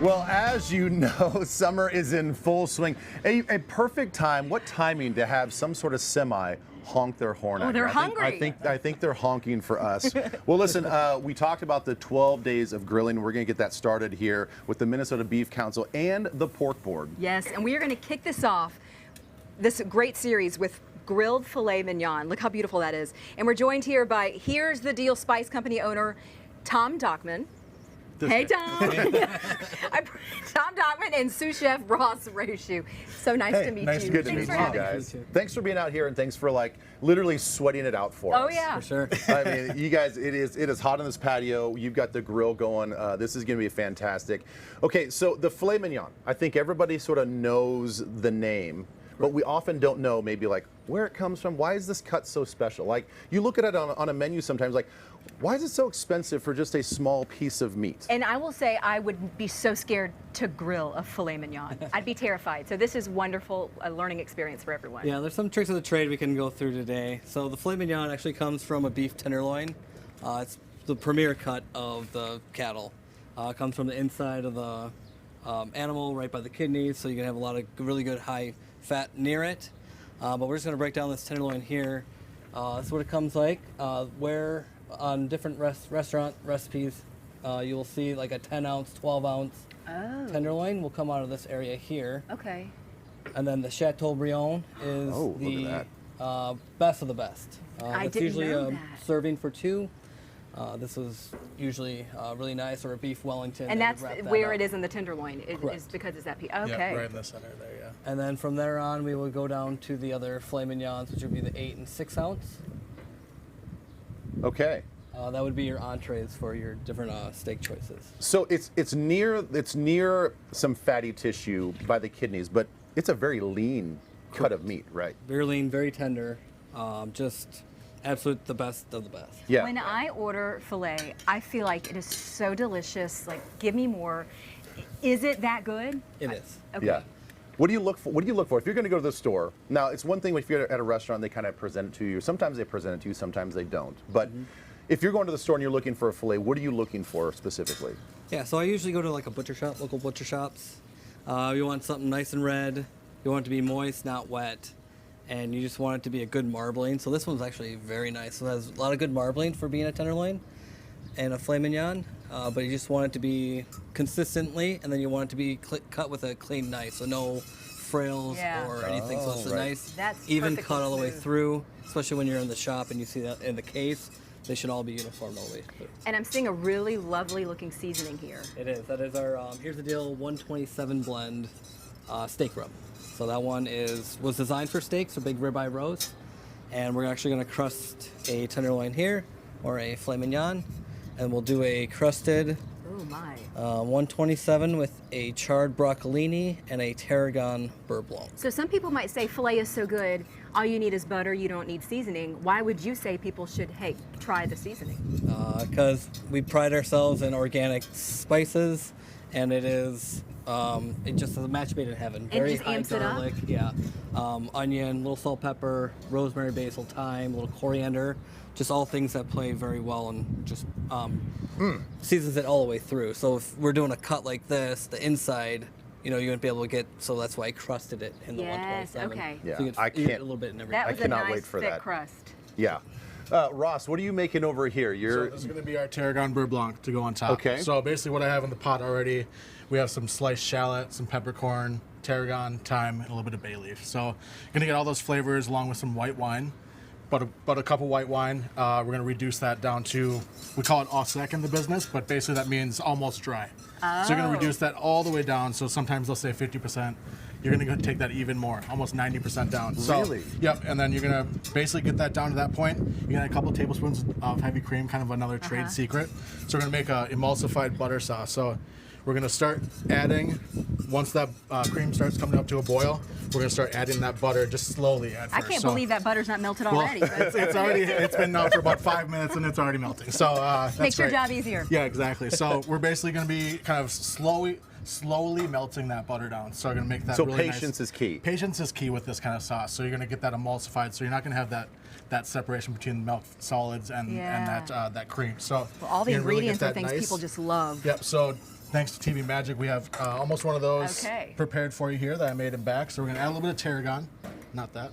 Well, as you know, summer is in full swing. A perfect time, what timing to have some sort of semi honk their horn at you. They're hungry. I think they're honking for us. Well, listen, we talked about the 12 days of grilling. We're going to get that started here with the Minnesota Beef Council and the Pork Board. Yes, and we are going to kick this off, this great series with grilled filet mignon. Look how beautiful that is. And we're joined here by Here's the Deal Spice Company owner, Tom Dockman. Hey, Tom. Tom Dockman and sous chef Ross Rashu. So nice to meet you. Good to meet you guys. Thanks for being out here, and thanks for literally sweating it out for us. Oh yeah, for sure. I mean, you guys, it is hot on this patio. You've got the grill going. This is going to be fantastic. Okay, so the filet mignon. I think everybody sort of knows the name, but we often don't know maybe where it comes from. Why is this cut so special? Like, you look at it on a menu sometimes, why is it so expensive for just a small piece of meat? And I will say I would be so scared to grill a filet mignon. I'd be terrified. So this is wonderful, a learning experience for everyone. Yeah, there's some tricks of the trade we can go through today. So the filet mignon actually comes from a beef tenderloin. It's the premier cut of the cattle. It comes from the inside of the animal, right by the kidneys, so you can have a lot of really good high fat near it. But we're just going to break down this tenderloin here. That's what it comes like. Where on different restaurant recipes, you'll see like a 10-ounce, 12-ounce tenderloin will come out of this area here. Okay. And then the Chateaubriand is the best of the best. I it's didn't usually know a that. serving for two. This is usually really nice, or a beef Wellington. And that's wrap that where up. it is in the tenderloin. It is because it's that piece. Okay. Yeah, right in the center there, yeah. And then from there on, we will go down to the other filet mignons, which would be the 8 and 6 ounce. Okay. That would be your entrees for your different steak choices. So it's near some fatty tissue by the kidneys, but it's a very lean cut of meat, right? Very lean, very tender, just absolute the best of the best. Yeah. When I order filet, I feel like it is so delicious. Like, give me more. Is it that good? It is. Okay. Yeah. What do you look for? What do you look for if you're going to go to the store? Now, it's one thing if you're at a restaurant, they kind of present it to you. Sometimes they present it to you, sometimes they don't. But if you're going to the store and you're looking for a filet, what are you looking for specifically? Yeah, so I usually go to like a butcher shop, local butcher shops. You want something nice and red. You want it to be moist, not wet. And you just want it to be a good marbling. So this one's actually very nice. So it has a lot of good marbling for being a tenderloin and a filet mignon. But you just want it to be consistently, and then you want it to be cut with a clean knife, so no frills or anything. So it's a nice, even cut all the way through, especially when you're in the shop and you see that in the case. They should all be uniform all the way through. And I'm seeing a really lovely looking seasoning here. It is. That is our, here's the deal, 127 blend steak rub. So that one was designed for steaks, or big ribeye roast. And we're actually going to crust a tenderloin here, or a filet mignon. And we'll do a crusted 127 with a charred broccolini and a Tarragon Beurre Blanc. So some people might say filet is so good, all you need is butter, you don't need seasoning. Why would you say people should, hey, try the seasoning? Because we pride ourselves in organic spices, and it is, it just is a match made in heaven. And very just high amps it up? garlic, yeah. Onion, little salt, pepper, rosemary, basil, thyme, little coriander. Just all things that play very well, and just seasons it all the way through. So if we're doing a cut like this, the inside, you wouldn't be able to get, so that's why I crusted it in the 127. Okay. Yeah, So you I get can't. a little bit in every. That was cannot a nice wait for thick that. crust. Yeah. Ross, what are you making over here? So this is going to be our Tarragon Beurre Blanc to go on top. Okay. So basically what I have in the pot already, we have some sliced shallot, some peppercorn, tarragon, thyme, and a little bit of bay leaf. So going to get all those flavors along with some white wine. About a cup of white wine. We're going to reduce that down to, we call it au sec in the business, but basically that means almost dry. So you're going to reduce that all the way down. So sometimes they'll say 50%. You're going to take that even more, almost 90% down. So, really? Yep. And then you're going to basically get that down to that point. You're going to add a couple of tablespoons of heavy cream, kind of another trade secret. So we're going to make a emulsified butter sauce. So we're going to start adding, once that cream starts coming up to a boil, we're going to start adding that butter just slowly at first. I can't believe that butter's not melted already. It's been out for about 5 minutes and it's already melting. So that's Makes your great. job easier. Yeah, exactly. So we're basically going to be kind of slowly melting that butter down. So we're going to make that really patience nice. is key. Patience is key with this kind of sauce. So you're going to get that emulsified. So you're not going to have that separation between the milk solids and that cream. So Well, all the you're gonna really ingredients get are that things nice. people just love. Yep. So thanks to TV Magic, we have almost one of those Okay. prepared for you here that I made in back. So we're gonna add a little bit of tarragon, not that.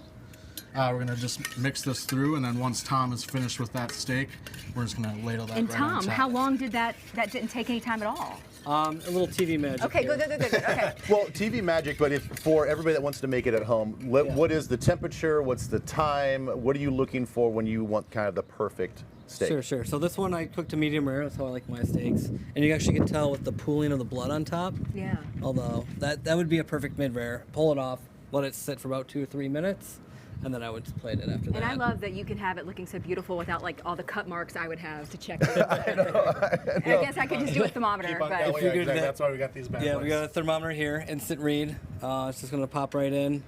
We're gonna just mix this through, and then once Tom is finished with that steak, we're just gonna ladle that And right on Tom, top. how long did that didn't take any time at all? A little TV magic. Okay, here. good. Okay. Well, TV Magic, but if for everybody that wants to make it at home, what is the temperature? What's the time? What are you looking for when you want kind of the perfect steak? Sure. So this one I cooked to medium rare. That's how I like my steaks. And you actually can tell with the pooling of the blood on top. Yeah. Although that would be a perfect mid rare. Pull it off, let it sit for about 2 or 3 minutes, and then I would plate it after that. And I love that you can have it looking so beautiful without like all the cut marks I would have to check. I guess I could just do a thermometer, Keep on but going. Yeah, figured exactly. that- That's why we got these bad Yeah, boys. we got a thermometer here, instant read. It's just gonna pop right in.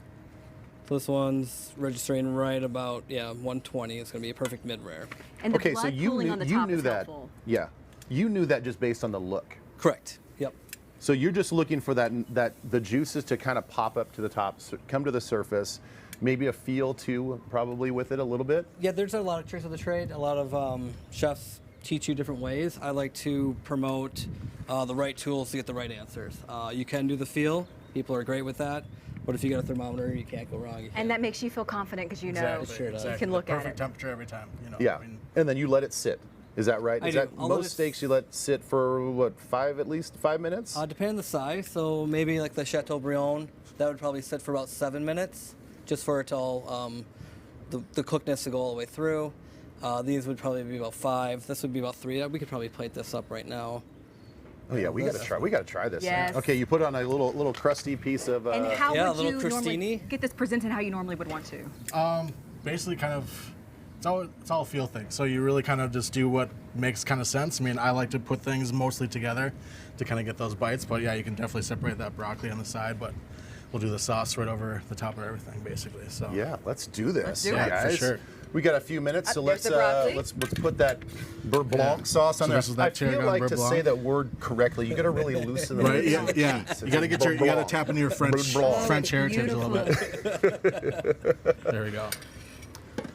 So this one's registering right about 120. It's gonna be a perfect mid rare. and the Okay, blood so you pooling knew, on the you top knew is that. helpful. Yeah, you knew that just based on the look. Correct. Yep. So you're just looking for that the juices to kind of pop up to the top, come to the surface, maybe a feel too, probably with it a little bit. Yeah, there's a lot of tricks of the trade. A lot of chefs teach you different ways. I like to promote the right tools to get the right answers. You can do the feel. People are great with that. But if you got a thermometer, you can't go wrong. And that makes you feel confident because you know Exactly. Sure does. you You can look the at perfect it. temperature every time. You know. Yeah, I mean, and then you let it sit. Is that right? I Is do. that I'll let most it steaks you let sit for what, at least 5 minutes? Depending on the size. So maybe like the Chateaubriand, that would probably sit for about 7 minutes, just for it to all the cookedness to go all the way through. These would probably be about 5. This would be about 3. We could probably plate this up right now. Oh yeah, we got to try. We got to try this. Yes. Okay, you put it on a little crusty piece of. And how Yeah, a would little you normally crostini. get this presented how you normally would want to? basically, kind of, it's all a feel thing. So you really kind of just do what makes kind of sense. I mean, I like to put things mostly together to kind of get those bites. But yeah, you can definitely separate that broccoli on the side. But we'll do the sauce right over the top of everything, basically. So Yeah, let's do this. Let's do it. Yeah, for guys. sure. We got a few minutes, so There's let's the broccoli. let's put that beurre blanc sauce on So there. this is that I feel Tarragon like Beurre to Blanc. say that word correctly, you got to really loosen the Right? lips Yeah. on the Yeah. cheeks. You gotta It's you gotta Blanc. tap into your French Blanc. heritage a little bit. There we go.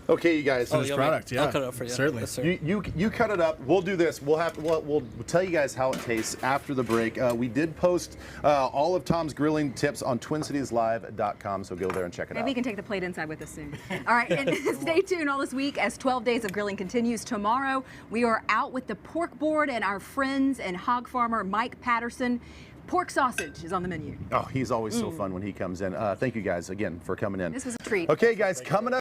Okay, you guys. Oh, Finished yeah, product. Yeah. I'll cut it up for you. Certainly. Yes, sir. You cut it up. We'll do this. We'll tell you guys how it tastes after the break. We did post all of Tom's grilling tips on TwinCitiesLive.com, so go there and check it Maybe out. you can take the plate inside with us soon. All right, and stay tuned all this week as 12 Days of Grilling continues. Tomorrow, we are out with the pork board and our friends and hog farmer Mike Patterson. Pork sausage is on the menu. Oh, he's always so fun when he comes in. Thank you guys again for coming in. This was a treat. Okay, guys, coming up.